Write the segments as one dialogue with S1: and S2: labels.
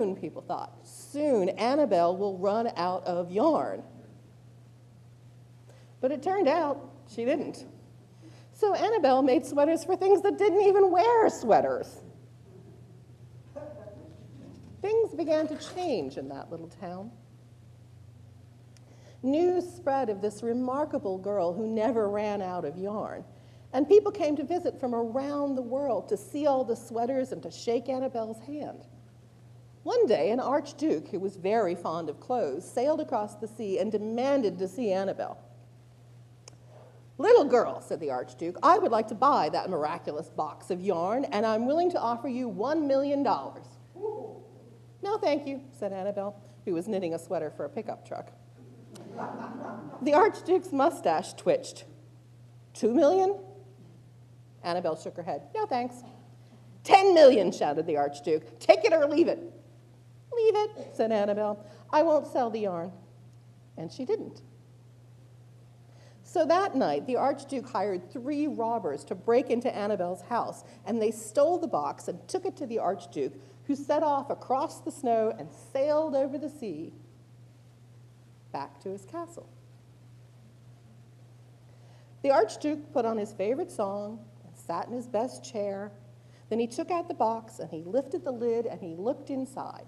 S1: People thought, soon Annabelle will run out of yarn. But it turned out she didn't. So Annabelle made sweaters for things that didn't even wear sweaters. Things began to change in that little town. News spread of this remarkable girl who never ran out of yarn, and people came to visit from around the world to see all the sweaters and to shake Annabelle's hand. One day, an archduke who was very fond of clothes sailed across the sea and demanded to see Annabelle. "Little girl," said the archduke, "I would like to buy that miraculous box of yarn, and I'm willing to offer you $1 million. "No, thank you," said Annabelle, who was knitting a sweater for a pickup truck. The archduke's mustache twitched. $2 million? Annabelle shook her head. "No, thanks." $10 million, shouted the archduke. "Take it or leave it." "Leave it," said Annabelle. "I won't sell the yarn." And she didn't. So that night, the archduke hired 3 robbers to break into Annabelle's house, and they stole the box and took it to the archduke, who set off across the snow and sailed over the sea back to his castle. The archduke put on his favorite song and sat in his best chair. Then he took out the box and he lifted the lid and he looked inside.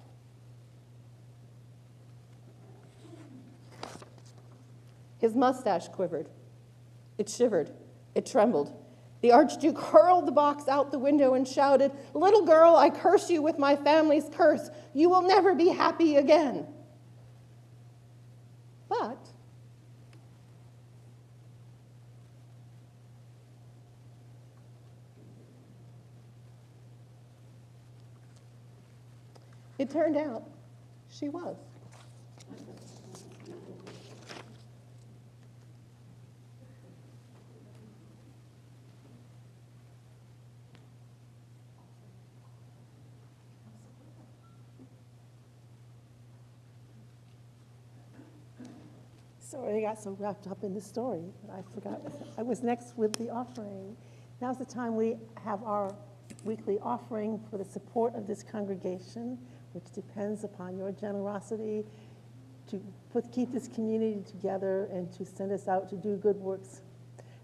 S1: His mustache quivered. It shivered. It trembled. The archduke hurled the box out the window and shouted, "Little girl, I curse you with my family's curse. You will never be happy again." But it turned out she was.
S2: Sorry, I got so wrapped up in the story that I forgot. I was next with the offering. Now's the time we have our weekly offering for the support of this congregation, which depends upon your generosity to keep this community together and to send us out to do good works.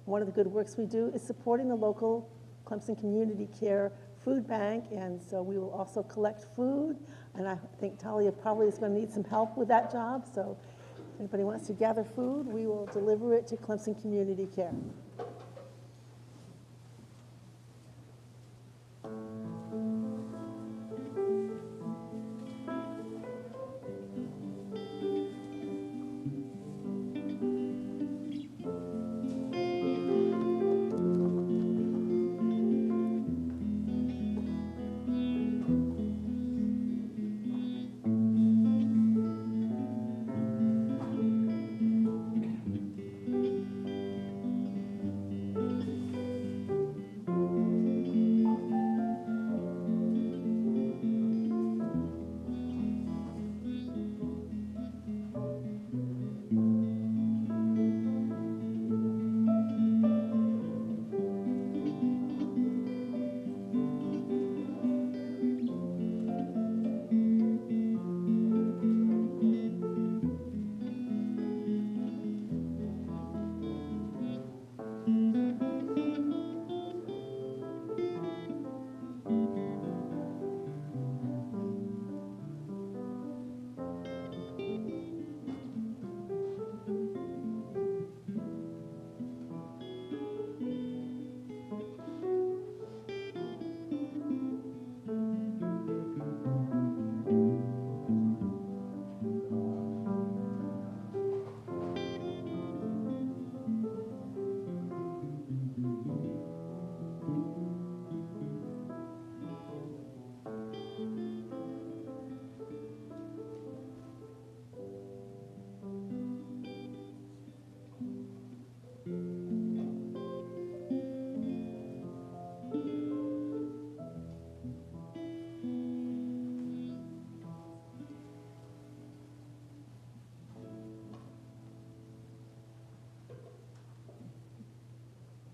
S2: One of the good works we do is supporting the local Clemson Community Care Food Bank, and so we will also collect food, and I think Talia probably is going to need some help with that job, so if anybody wants to gather food, we will deliver it to Clemson Community Care.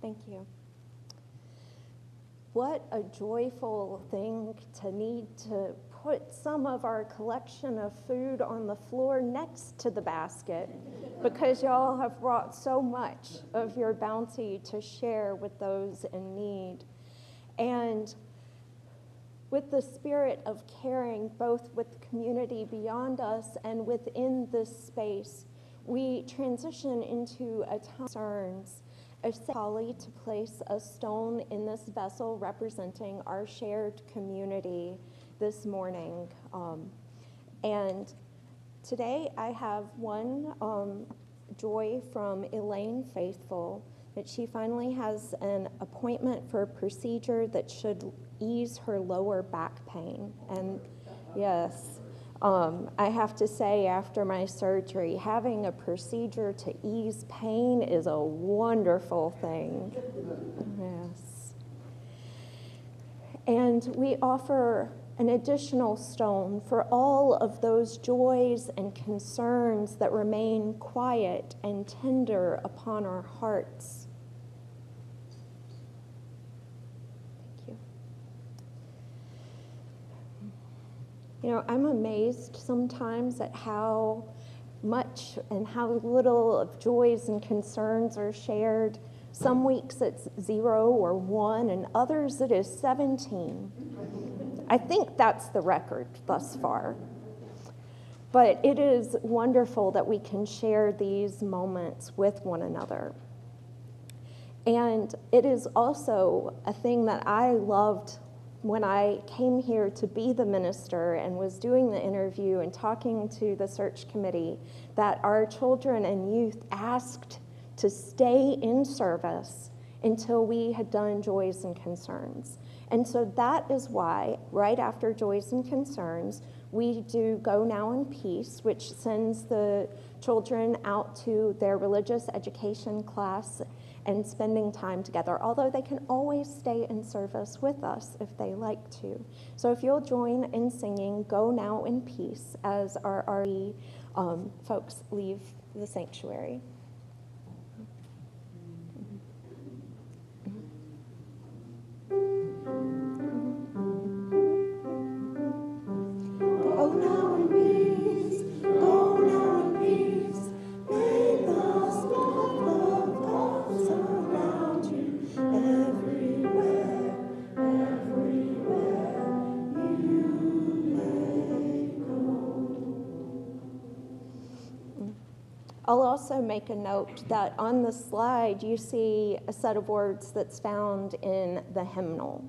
S3: Thank you. What a joyful thing to need to put some of our collection of food on the floor next to the basket because y'all have brought so much of your bounty to share with those in need. And with the spirit of caring both with the community beyond us and within this space, we transition into a time of concerns. I asked Holley to place a stone in this vessel representing our shared community this morning. And today I have one joy from Elaine Faithful, that she finally has an appointment for a procedure that should ease her lower back pain. And yes, I have to say, after my surgery, having a procedure to ease pain is a wonderful thing. Yes. And we offer an additional stone for all of those joys and concerns that remain quiet and tender upon our hearts. You know, I'm amazed sometimes at how much and how little of joys and concerns are shared. Some weeks it's 0 or 1, and others it is 17. I think that's the record thus far. But it is wonderful that we can share these moments with one another. And it is also a thing that I loved when I came here to be the minister and was doing the interview and talking to the search committee, that our children and youth asked to stay in service until we had done Joys and Concerns. And so that is why, right after Joys and Concerns, we do Go Now in Peace, which sends the children out to their religious education class and spending time together, although they can always stay in service with us if they like to. So if you'll join in singing Go Now in Peace as our RE folks leave the sanctuary. Go now in peace, go now in peace, may the spirit of God surround you everywhere, everywhere you may go. I'll also make a note that on the slide you see a set of words that's found in the hymnal.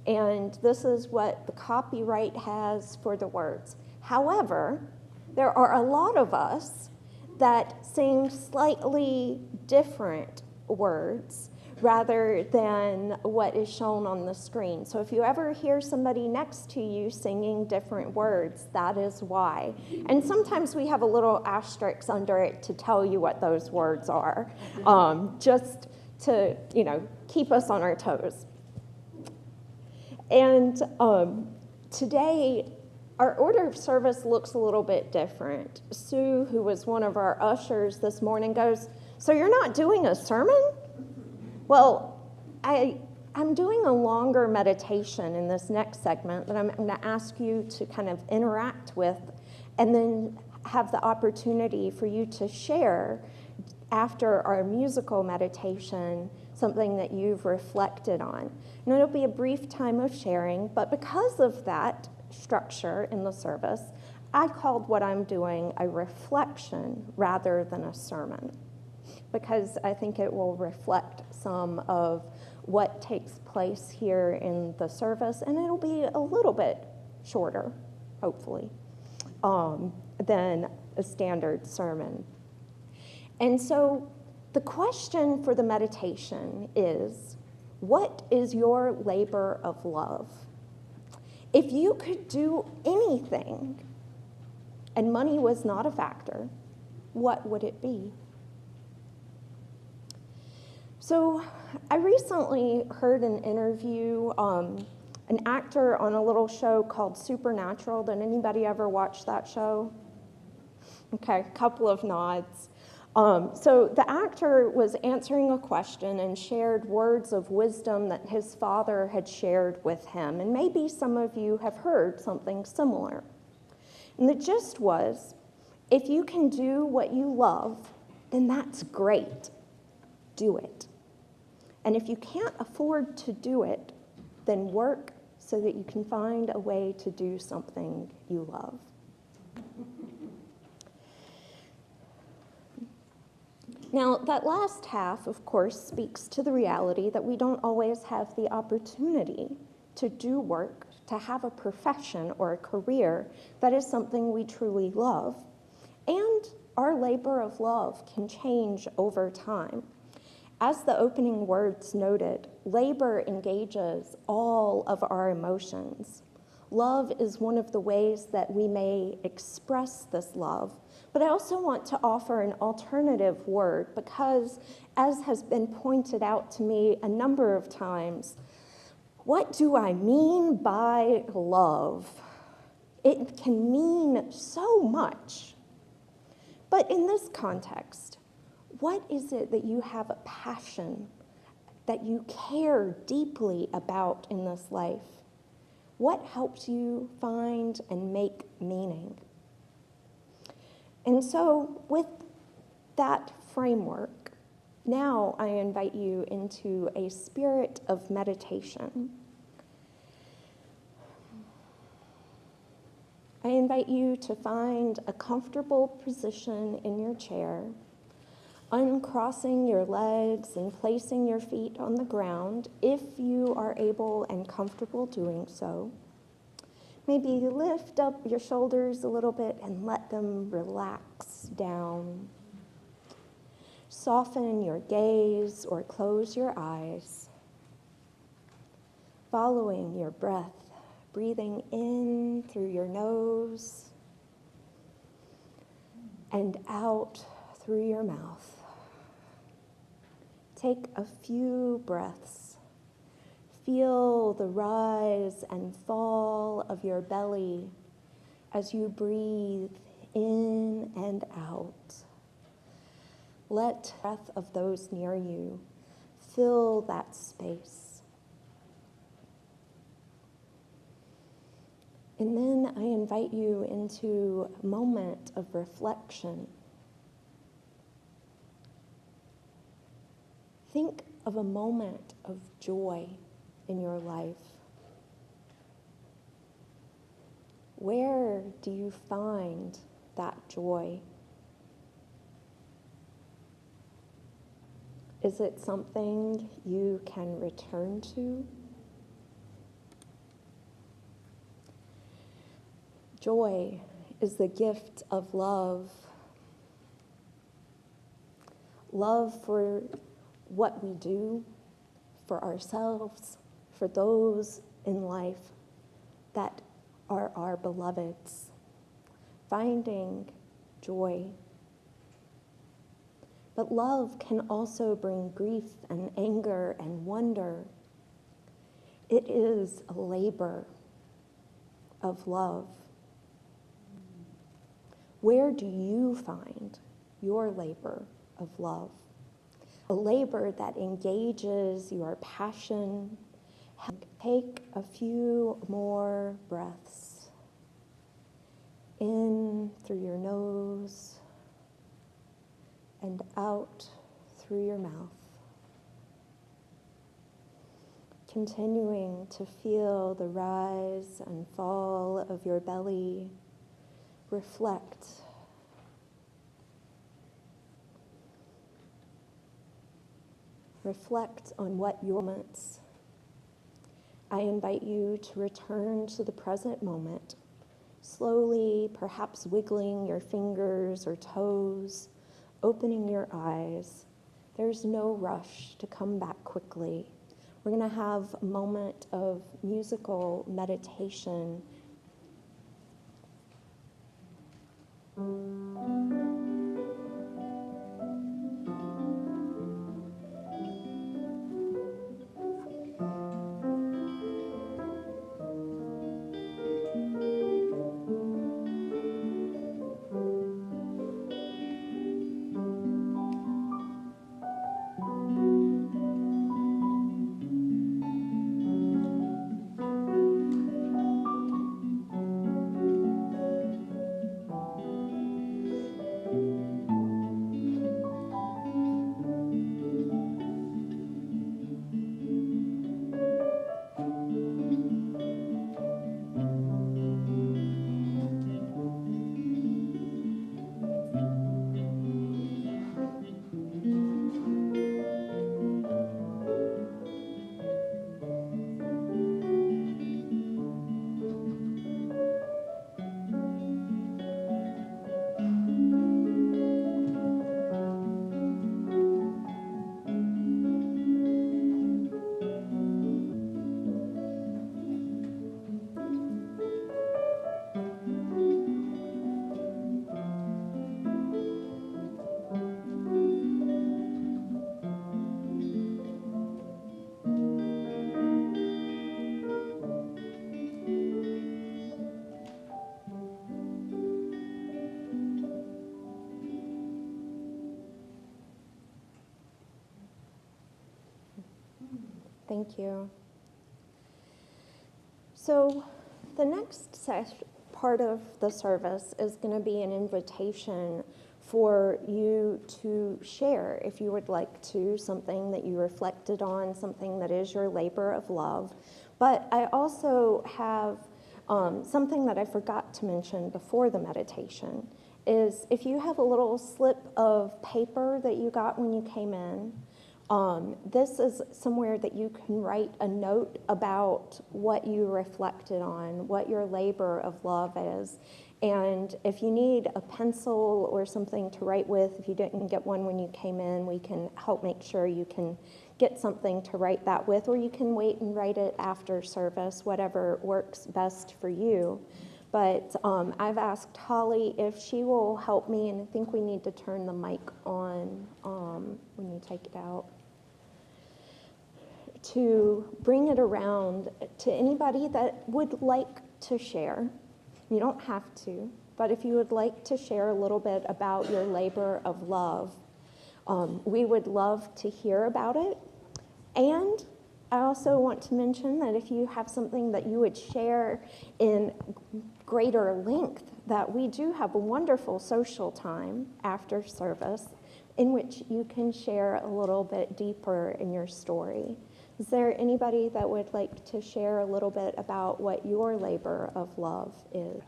S3: And this is what the copyright has for the words. However, there are a lot of us that sing slightly different words rather than what is shown on the screen. So if you ever hear somebody next to you singing different words, that is why. And sometimes we have a little asterisk under it to tell you what those words are, just to, keep us on our toes. And today, our order of service looks a little bit different. Sue, who was one of our ushers this morning, goes, "So you're not doing a sermon?" Well, I'm doing a longer meditation in this next segment that I'm going to ask you to kind of interact with, and then have the opportunity for you to share after our musical meditation something that you've reflected on. And it'll be a brief time of sharing, but because of that structure in the service, I called what I'm doing a reflection rather than a sermon, because I think it will reflect some of what takes place here in the service, and it'll be a little bit shorter, hopefully, than a standard sermon. And so the question for the meditation is, what is your labor of love? If you could do anything and money was not a factor, what would it be? So I recently heard an interview, an actor on a little show called Supernatural. Did anybody ever watch that show? Okay, a couple of nods. So the actor was answering a question and shared words of wisdom that his father had shared with him. And maybe some of you have heard something similar. And the gist was, if you can do what you love, then that's great. Do it. And if you can't afford to do it, then work so that you can find a way to do something you love. Now, that last half, of course, speaks to the reality that we don't always have the opportunity to do work, to have a profession or a career that is something we truly love. And our labor of love can change over time. As the opening words noted, labor engages all of our emotions. Love is one of the ways that we may express this love. But I also want to offer an alternative word because, as has been pointed out to me a number of times, what do I mean by love? It can mean so much. But in this context, what is it that you have a passion, that you care deeply about in this life? What helps you find and make meaning? And so with that framework, now I invite you into a spirit of meditation. I invite you to find a comfortable position in your chair, uncrossing your legs and placing your feet on the ground if you are able and comfortable doing so. Maybe lift up your shoulders a little bit and let them relax down. Soften your gaze or close your eyes, following your breath, breathing in through your nose and out through your mouth. Take a few breaths. Feel the rise and fall of your belly as you breathe in and out. Let the breath of those near you fill that space. And then I invite you into a moment of reflection. Think of a moment of joy in your life. Where do you find that joy? Is it something you can return to? Joy is the gift of love. Love for what we do, for ourselves, for those in life that are our beloveds. Finding joy. But love can also bring grief and anger and wonder. It is a labor of love. Where do you find your labor of love? A labor that engages your passion. Take a few more breaths. In through your nose and out through your mouth. Continuing to feel the rise and fall of your belly. Reflect. Reflect on what your moments. I invite you to return to the present moment, slowly, perhaps wiggling your fingers or toes, opening your eyes. There's no rush to come back quickly. We're going to have a moment of musical meditation. thank you. So the next part of the service is going to be an invitation for you to share, if you would like to, something that you reflected on, something that is your labor of love. But I also have something that I forgot to mention before the meditation, is if you have a little slip of paper that you got when you came in, this is somewhere that you can write a note about what you reflected on, what your labor of love is. And if you need a pencil or something to write with, if you didn't get one when you came in, we can help make sure you can get something to write that with, or you can wait and write it after service, whatever works best for you. But I've asked Holley if she will help me, and I think we need to turn the mic on when you take it out, to bring it around to anybody that would like to share. You don't have to, but if you would like to share a little bit about your labor of love, we would love to hear about it. And I also want to mention that if you have something that you would share in greater length, that we do have a wonderful social time after service in which you can share a little bit deeper in your story. Is there anybody that would like to share a little bit about what your labor of love is?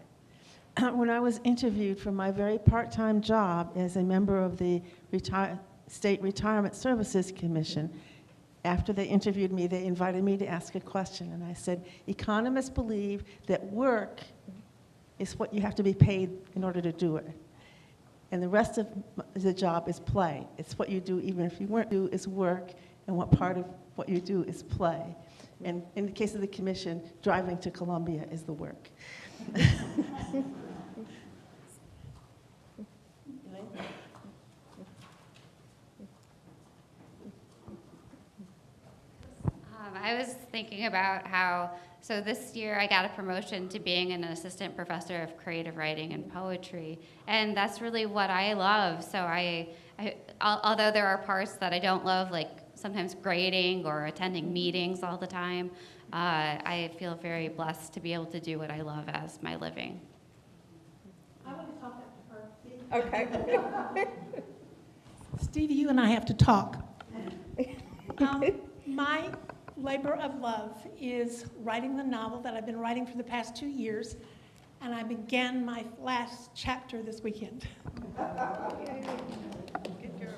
S2: When I was interviewed for my very part-time job as a member of the State Retirement Services Commission, after they interviewed me, they invited me to ask a question, and I said, economists believe that work is what you have to be paid in order to do it. And the rest of the job is play. It's what you do even if you weren't do is work, and what part of what you do is play. And in the case of the commission, driving to Columbia is the work.
S4: I was thinking about how, so this year I got a promotion to being an assistant professor of creative writing and poetry, and that's really what I love. So I although there are parts that I don't love, like sometimes grading or attending meetings all the time, I feel very blessed to be able to do what I love as my living.
S5: I want to talk after her.
S1: Okay.
S5: Stevie, you and I have to talk. My labor of love is writing the novel that I've been writing for the past 2 years, and I began my last chapter this weekend. Good girl.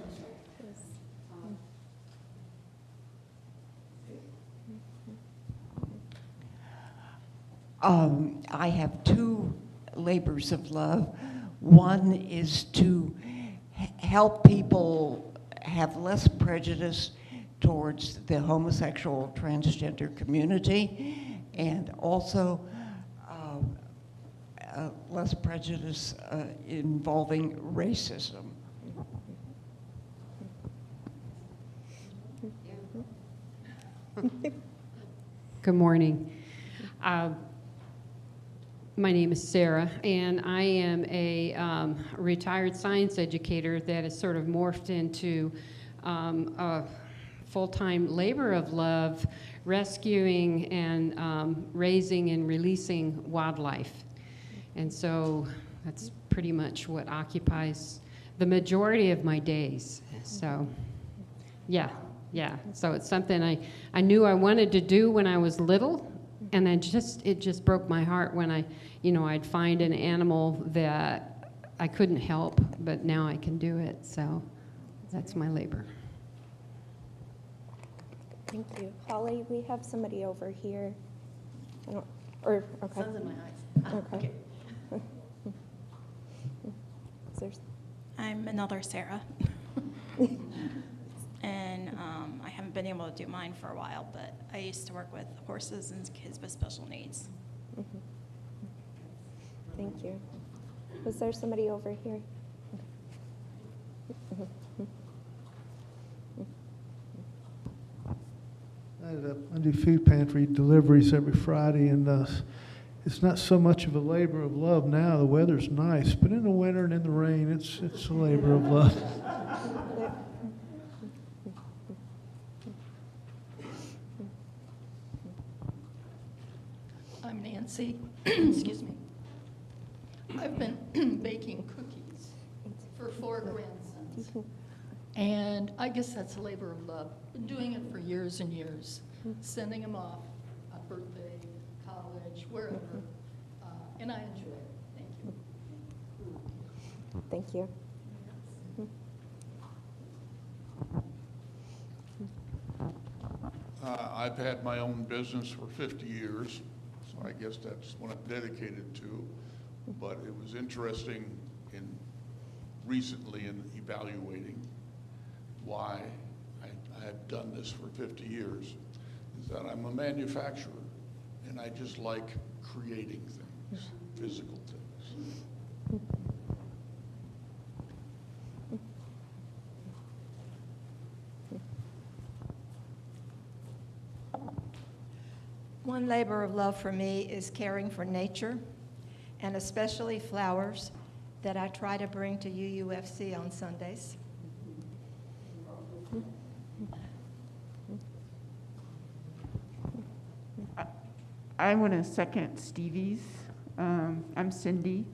S6: I have two labors of love. One is to help people have less prejudice towards the homosexual transgender community, and also less prejudice involving racism.
S7: Good morning. My name is Sarah, and I am a retired science educator that has sort of morphed into a full-time labor of love, rescuing and raising and releasing wildlife. And so that's pretty much what occupies the majority of my days. So, yeah. So it's something I knew I wanted to do when I was little, and it just broke my heart when I'd find an animal that I couldn't help, but now I can do it. So that's my labor.
S3: Thank you. Holley, we have somebody over here. Okay.
S2: Sun's in my eyes.
S3: Okay.
S8: I'm another Sarah. And I haven't been able to do mine for a while, but I used to work with horses and kids with special needs.
S3: Mm-hmm. Thank you. Was there somebody over here?
S9: I do food pantry deliveries every Friday, and it's not so much of a labor of love now. The weather's nice, but in the winter and in the rain, it's a labor of love.
S10: Nancy. Excuse me. I've been baking cookies for 4 grandsons. And I guess that's a labor of love. Been doing it for years and years, sending them off, a birthday, college, wherever. And I enjoy it. Thank you.
S3: Thank you.
S11: I've had my own business for 50 years, so I guess that's what I'm dedicated to. But it was interesting recently in evaluating why I have done this for 50 years, is that I'm a manufacturer, and I just like creating things, physical things.
S12: One labor of love for me is caring for nature, and especially flowers that I try to bring to UUFC on Sundays.
S13: I want to second Stevie's. I'm Cindy.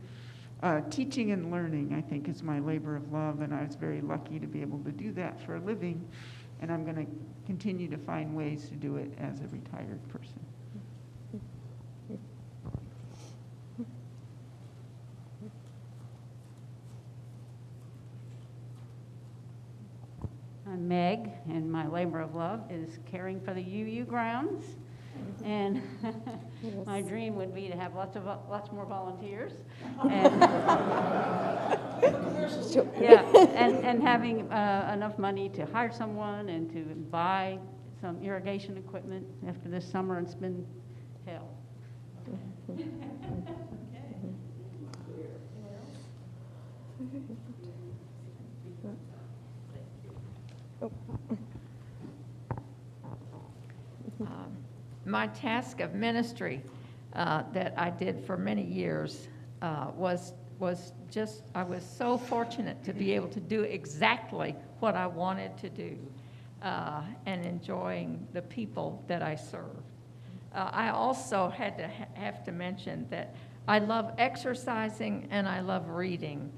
S13: Teaching and learning, I think, is my labor of love, and I was very lucky to be able to do that for a living, and I'm going to continue to find ways to do it as a retired person.
S14: I'm Meg, and my labor of love is caring for the UU grounds. And my dream would be to have lots more volunteers, and and having enough money to hire someone and to buy some irrigation equipment after this summer. It's been hell.
S15: My task of ministry that I did for many years was just, I was so fortunate to be able to do exactly what I wanted to do and enjoying the people that I served. I also have to mention that I love exercising and I love reading,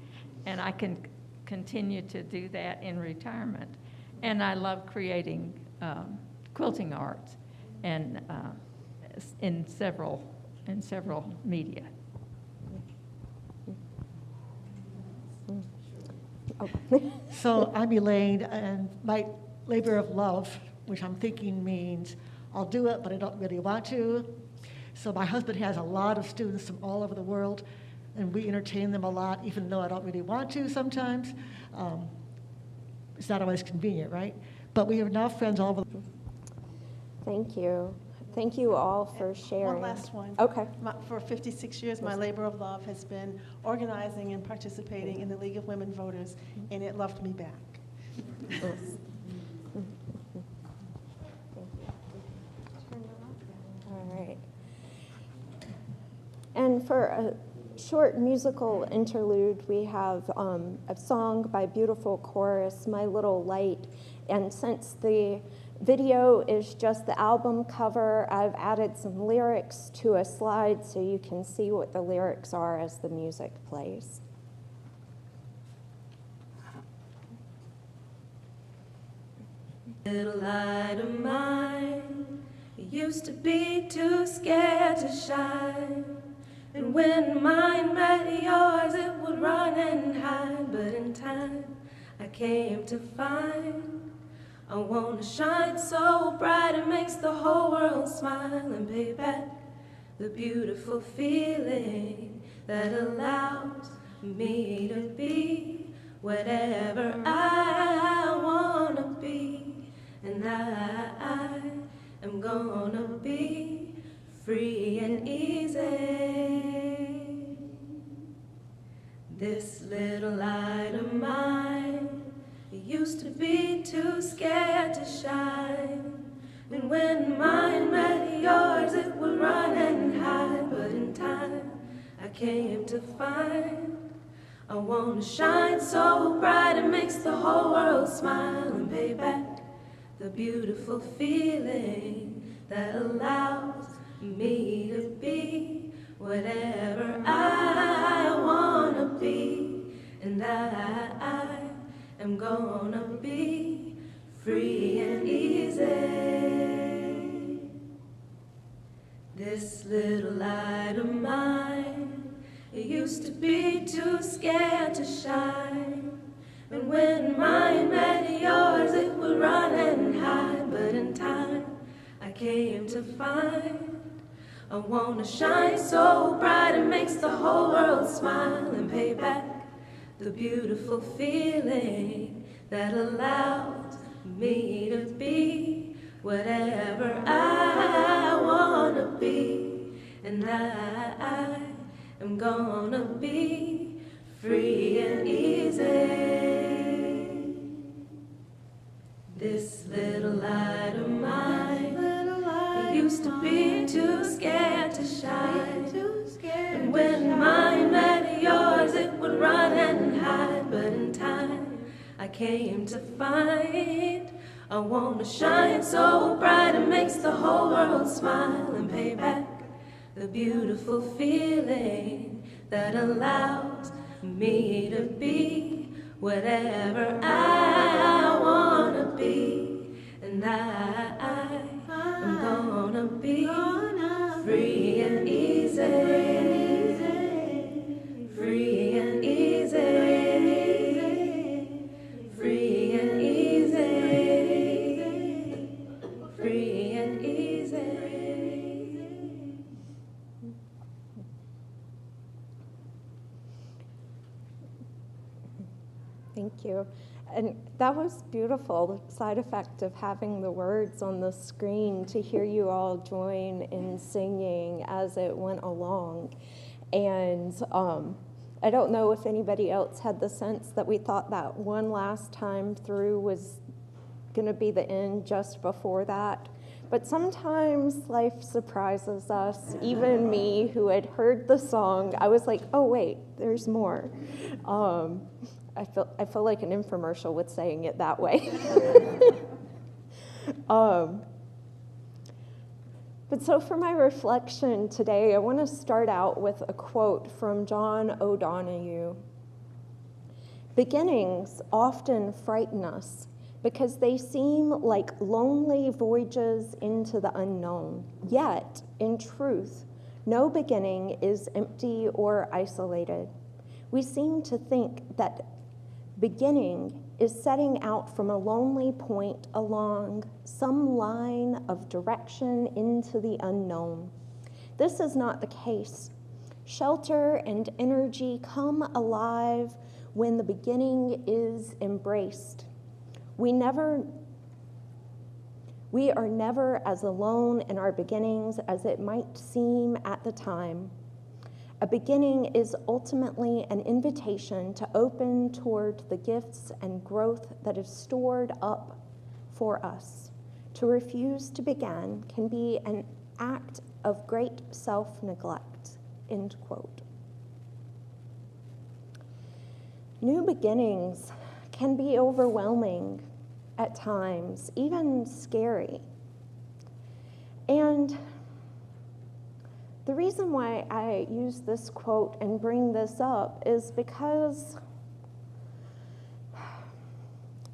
S15: and I can continue to do that in retirement. And I love creating quilting arts and in several media.
S16: So I'm Elaine, and my labor of love, which I'm thinking means I'll do it, but I don't really want to. So my husband has a lot of students from all over the world, and we entertain them a lot, even though I don't really want to sometimes. It's not always convenient, right? But we are now friends all over the world.
S3: Thank you. Thank you all for sharing.
S2: One last one.
S3: Okay.
S2: For 56 years, my labor of love has been organizing and participating in the League of Women Voters, and it loved me back.
S3: All right. And for a short musical interlude, we have a song by beautiful chorus, My Little Light. And since the video is just the album cover, I've added some lyrics to a slide so you can see what the lyrics are as the music plays.
S17: Little light of mine, you used to be too scared to shine. And when mine met yours, it would run and hide. But in time, I came to find I want to shine so bright it makes the whole world smile and pay back the beautiful feeling that allows me to be whatever I want to be. And I am gonna be free and easy. This little light of mine, it used to be too scared to shine. And when mine met yours, it would run and hide. But in time, I came to find I want to shine so bright it makes the whole world smile and pay back the beautiful feeling that allows me to be whatever I wanna be, and I am gonna be free and easy. This little light of mine, it used to be too scared to shine. And when mine met yours, it would run and hide. But in time, I came to find I wanna shine so bright it makes the whole world smile, and pay back the beautiful feeling that allowed me to be whatever I wanna be. And I am gonna be free and easy. This little light of mine, it used to be too scared to shine. And when mine met yours, it would run and hide. But in time, I came to find I wanna shine so bright it makes the whole world smile, and pay back the beautiful feeling that allows me to be whatever I wanna be. And I am gonna be free and easy, free and easy, free and easy, free and easy.
S3: Thank you. And that was beautiful, the side effect of having the words on the screen, to hear you all join in singing as it went along. And I don't know if anybody else had the sense that we thought that one last time through was going to be the end just before that. But sometimes life surprises us. Even me, who had heard the song, I was like, oh, wait, there's more. I feel like an infomercial with saying it that way. But so for my reflection today, I want to start out with a quote from John O'Donohue. Beginnings often frighten us because they seem like lonely voyages into the unknown. Yet, in truth, no beginning is empty or isolated. We seem to think that beginning is setting out from a lonely point along some line of direction into the unknown. This is not the case. Shelter and energy come alive when the beginning is embraced. We are never as alone in our beginnings as it might seem at the time. A beginning is ultimately an invitation to open toward the gifts and growth that is stored up for us. To refuse to begin can be an act of great self-neglect, end quote. New beginnings can be overwhelming at times, even scary. And the reason why I use this quote and bring this up is because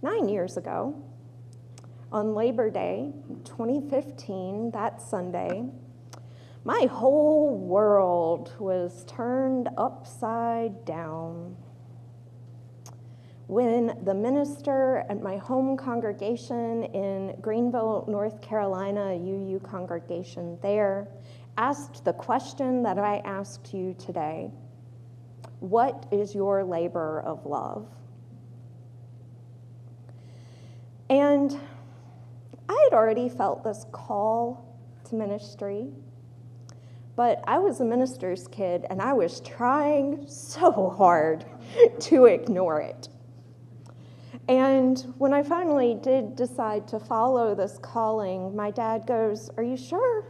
S3: 9 years ago, on Labor Day 2015, that Sunday, my whole world was turned upside down when the minister at my home congregation in Greenville, North Carolina, UU congregation there, asked the question that I asked you today: what is your labor of love? And I had already felt this call to ministry, but I was a minister's kid and I was trying so hard to ignore it. And when I finally did decide to follow this calling, my dad goes, "Are you sure?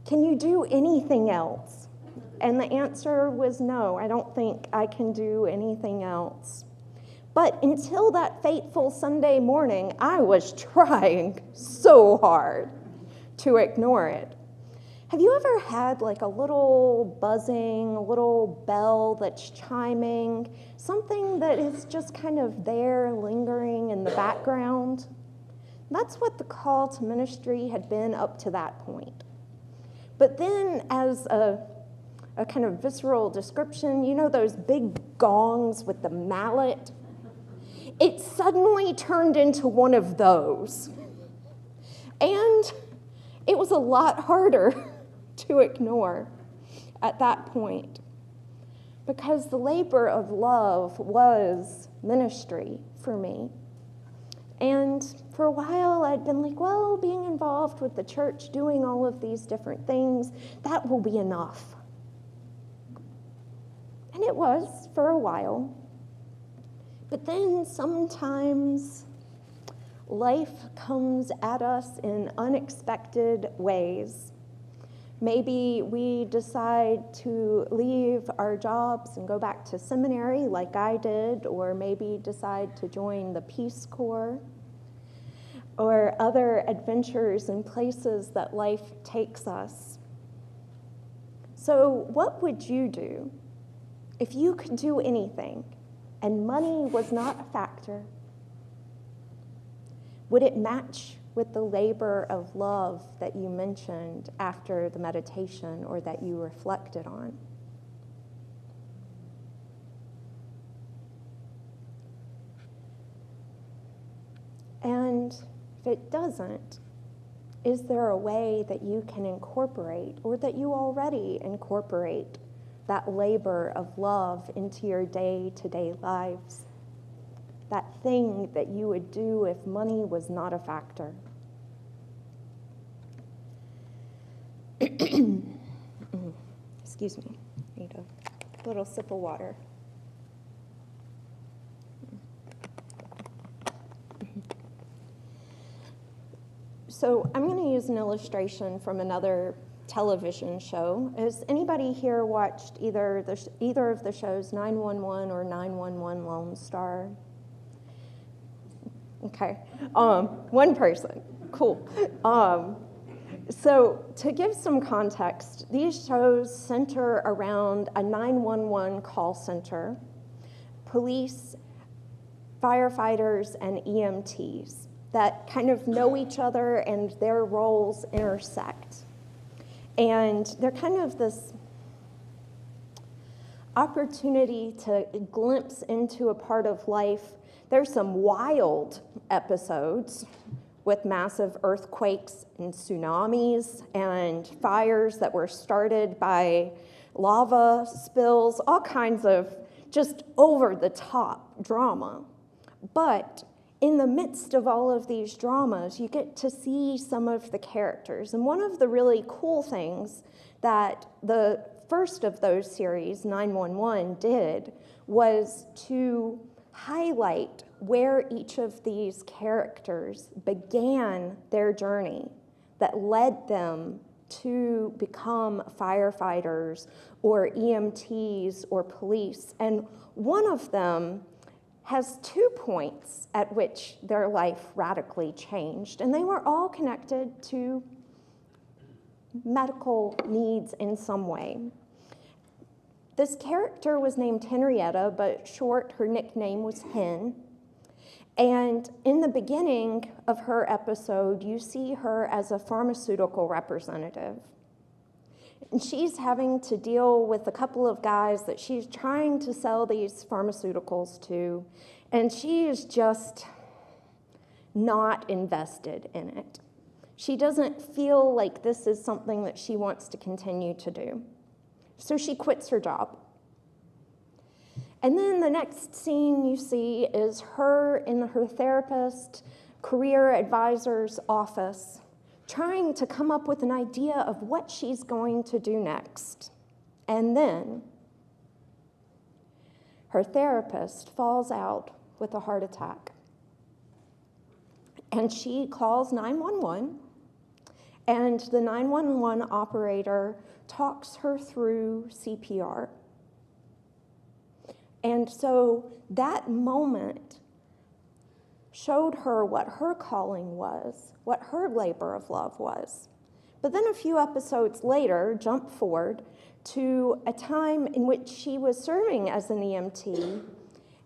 S3: Can you do anything else?" And the answer was no, I don't think I can do anything else. But until that fateful Sunday morning, I was trying so hard to ignore it. Have you ever had like a little buzzing, a little bell that's chiming, something that is just kind of there lingering in the background? That's what the call to ministry had been up to that point. But then as a kind of visceral description, you know those big gongs with the mallet? It suddenly turned into one of those. And it was a lot harder to ignore at that point, because the labor of love was ministry for me. And for a while I'd been like, well, being involved with the church, doing all of these different things, that will be enough. And it was for a while. But then sometimes life comes at us in unexpected ways. Maybe we decide to leave our jobs and go back to seminary like I did, or maybe decide to join the Peace Corps, or other adventures and places that life takes us. So what would you do if you could do anything and money was not a factor? Would it match with the labor of love that you mentioned after the meditation, or that you reflected on? And if it doesn't, is there a way that you can incorporate, or that you already incorporate, that labor of love into your day-to-day lives? That thing that you would do if money was not a factor. Excuse me, I need a little sip of water. So I'm going to use an illustration from another television show. Has anybody here watched either of the shows 911 or 911 Lone Star? Okay, one person, cool. So to give some context, these shows center around a 911 call center, police, firefighters, and EMTs that kind of know each other and their roles intersect. And they're kind of this opportunity to glimpse into a part of life. There's some wild episodes with massive earthquakes and tsunamis and fires that were started by lava spills, all kinds of just over-the-top drama. But in the midst of all of these dramas, you get to see some of the characters. And one of the really cool things that the first of those series, 911, did was to highlight where each of these characters began their journey that led them to become firefighters or EMTs or police. And one of them has 2 points at which their life radically changed, and they were all connected to medical needs in some way. This character was named Henrietta, but short, her nickname was Hen. And in the beginning of her episode, you see her as a pharmaceutical representative. And she's having to deal with a couple of guys that she's trying to sell these pharmaceuticals to, and she is just not invested in it. She doesn't feel like this is something that she wants to continue to do. So she quits her job. And then the next scene you see is her in her therapist, career advisor's office, trying to come up with an idea of what she's going to do next. And then her therapist falls out with a heart attack. And she calls 911, and the 911 operator talks her through CPR. And so that moment showed her what her calling was, what her labor of love was. But then a few episodes later, jump forward to a time in which she was serving as an EMT,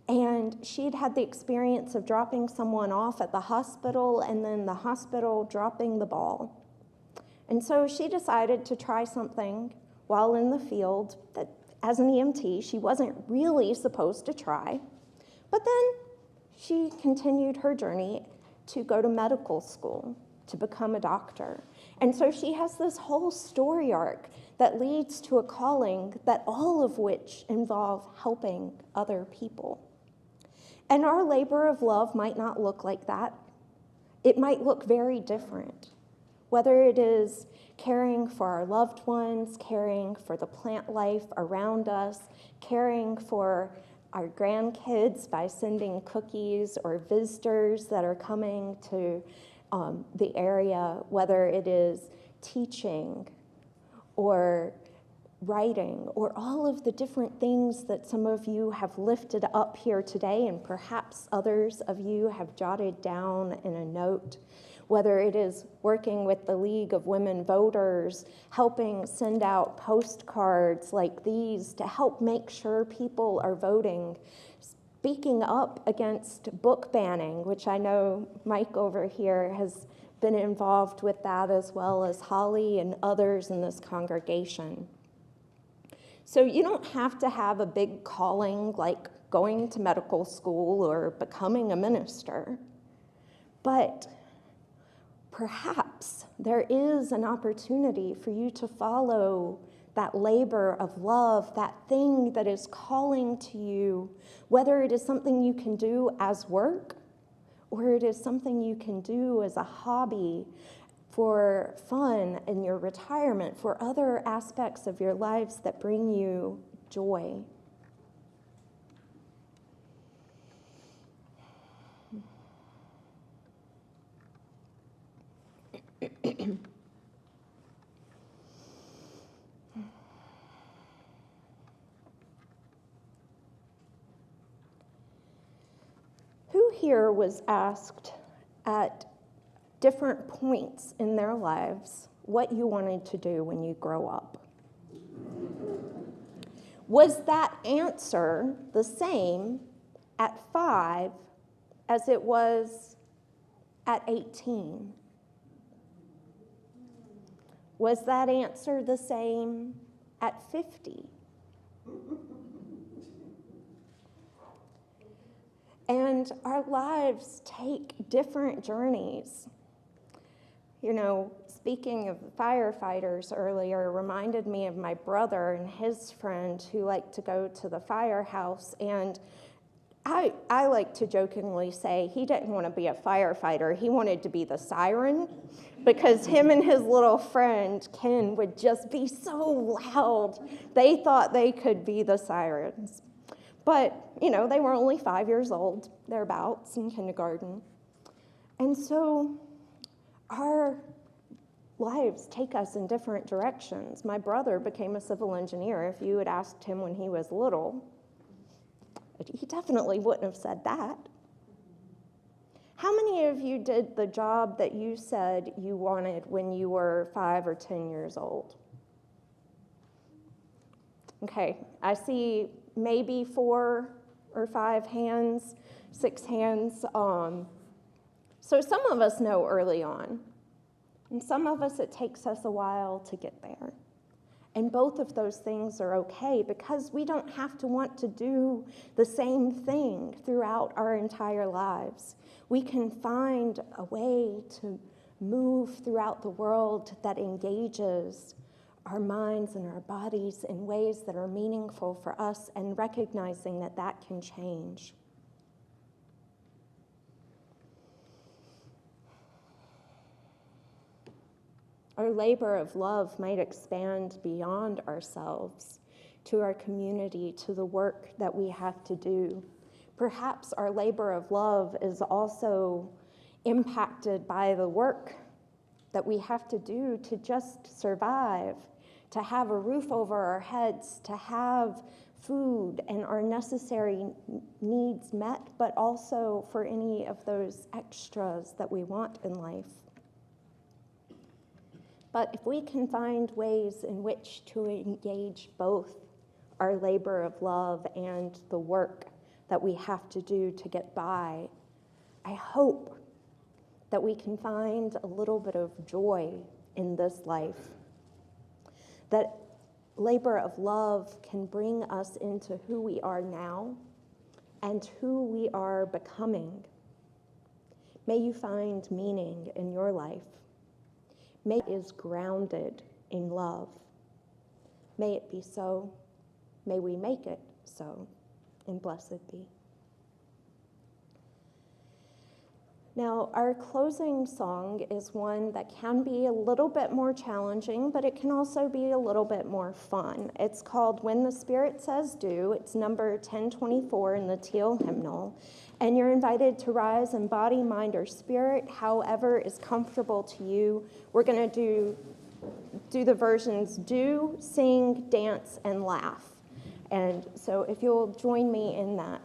S3: and she'd had the experience of dropping someone off at the hospital and then the hospital dropping the ball. And so she decided to try something while in the field that, as an EMT, she wasn't really supposed to try. But then she continued her journey to go to medical school, to become a doctor. And so she has this whole story arc that leads to a calling that all of which involve helping other people. And our labor of love might not look like that. It might look very different. Whether it is caring for our loved ones, caring for the plant life around us, caring for our grandkids by sending cookies or visitors that are coming to the area, whether it is teaching or writing, or all of the different things that some of you have lifted up here today, and perhaps others of you have jotted down in a note, whether it is working with the League of Women Voters, helping send out postcards like these to help make sure people are voting, speaking up against book banning, which I know Mike over here has been involved with that, as well as Holley and others in this congregation. So you don't have to have a big calling like going to medical school or becoming a minister, but perhaps there is an opportunity for you to follow that labor of love, that thing that is calling to you, whether it is something you can do as work or it is something you can do as a hobby for fun in your retirement, for other aspects of your lives that bring you joy. Who here was asked at different points in their lives what you wanted to do when you grow up? Was that answer the same at 5 as it was at 18? Was that answer the same at 50? And our lives take different journeys. You know, speaking of firefighters earlier reminded me of my brother and his friend who liked to go to the firehouse. And I like to jokingly say he didn't want to be a firefighter. He wanted to be the siren, because him and his little friend, Ken, would just be so loud. They thought they could be the sirens. But, you know, they were only 5 years old, thereabouts, in kindergarten. And so our lives take us in different directions. My brother became a civil engineer. If you had asked him when he was little, he definitely wouldn't have said that. How many of you did the job that you said you wanted when you were 5 or 10 years old? Okay, I see maybe 4 or 5 hands, 6 hands. So some of us know early on, and some of us it takes us a while to get there. And both of those things are okay, because we don't have to want to do the same thing throughout our entire lives. We can find a way to move throughout the world that engages our minds and our bodies in ways that are meaningful for us, and recognizing that that can change. Our labor of love might expand beyond ourselves to our community, to the work that we have to do. Perhaps our labor of love is also impacted by the work that we have to do to just survive, to have a roof over our heads, to have food and our necessary needs met, but also for any of those extras that we want in life. But if we can find ways in which to engage both our labor of love and the work that we have to do to get by, I hope that we can find a little bit of joy in this life. That labor of love can bring us into who we are now and who we are becoming. May you find meaning in your life. May it is grounded in love. May it be so. May we make it so. And blessed be. Now, our closing song is one that can be a little bit more challenging, but it can also be a little bit more fun. It's called When the Spirit Says Do. It's number 1024 in the Teal hymnal. And you're invited to rise in body, mind, or spirit, however is comfortable to you. We're going to do the versions do, sing, dance, and laugh. And so if you'll join me in that.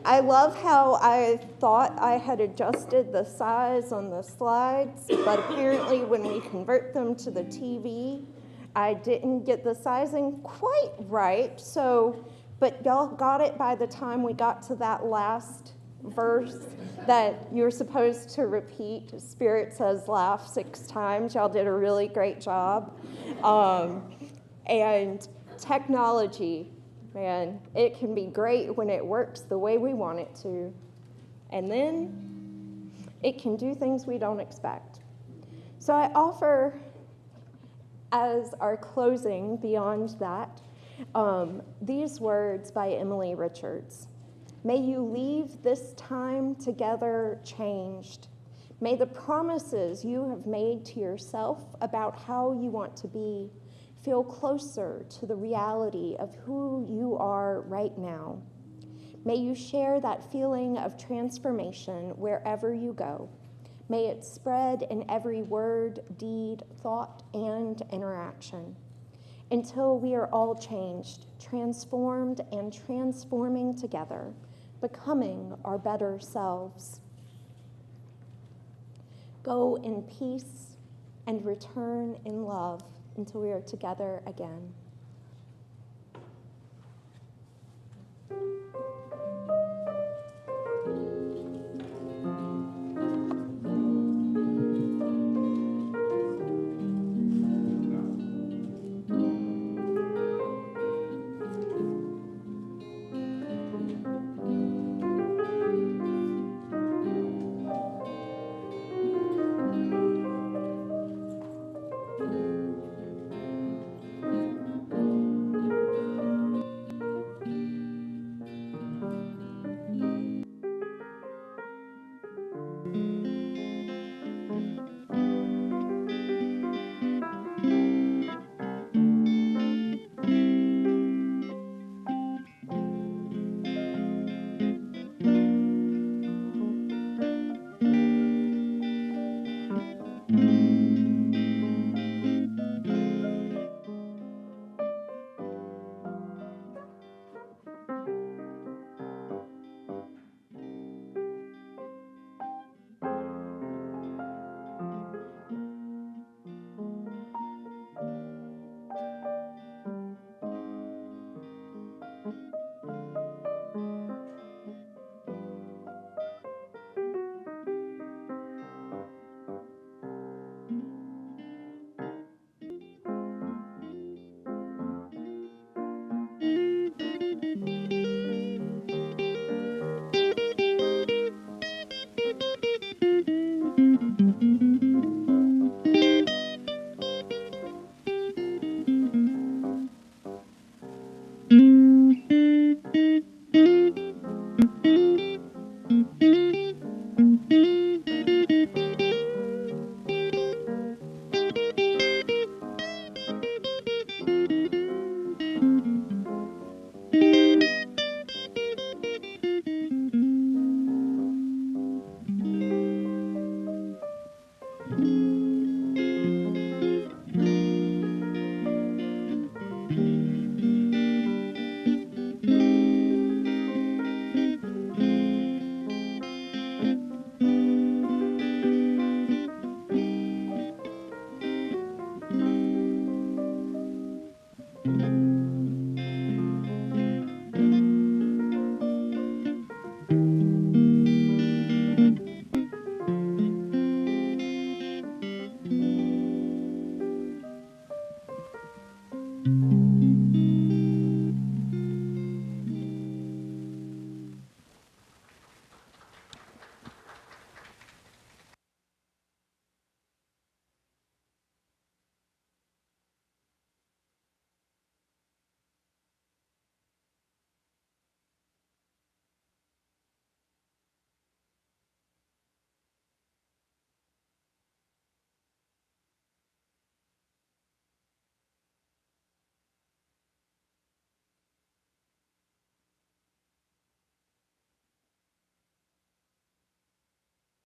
S3: I love how I thought I had adjusted the size on the slides, but apparently when we convert them to the TV, I didn't get the sizing quite right. So, but y'all got it by the time we got to that last verse that you're supposed to repeat. Spirit says laugh 6 times. Y'all did a really great job. And technology, And it can be great when it works the way we want it to. And then it can do things we don't expect. So I offer, as our closing beyond that, these words by Emily Richards. May you leave this time together changed. May the promises you have made to yourself about how you want to be feel closer to the reality of who you are right now. May you share that feeling of transformation wherever you go. May it spread in every word, deed, thought, and interaction, until we are all changed, transformed, and transforming together, becoming our better selves. Go in peace and return in love until we are together again.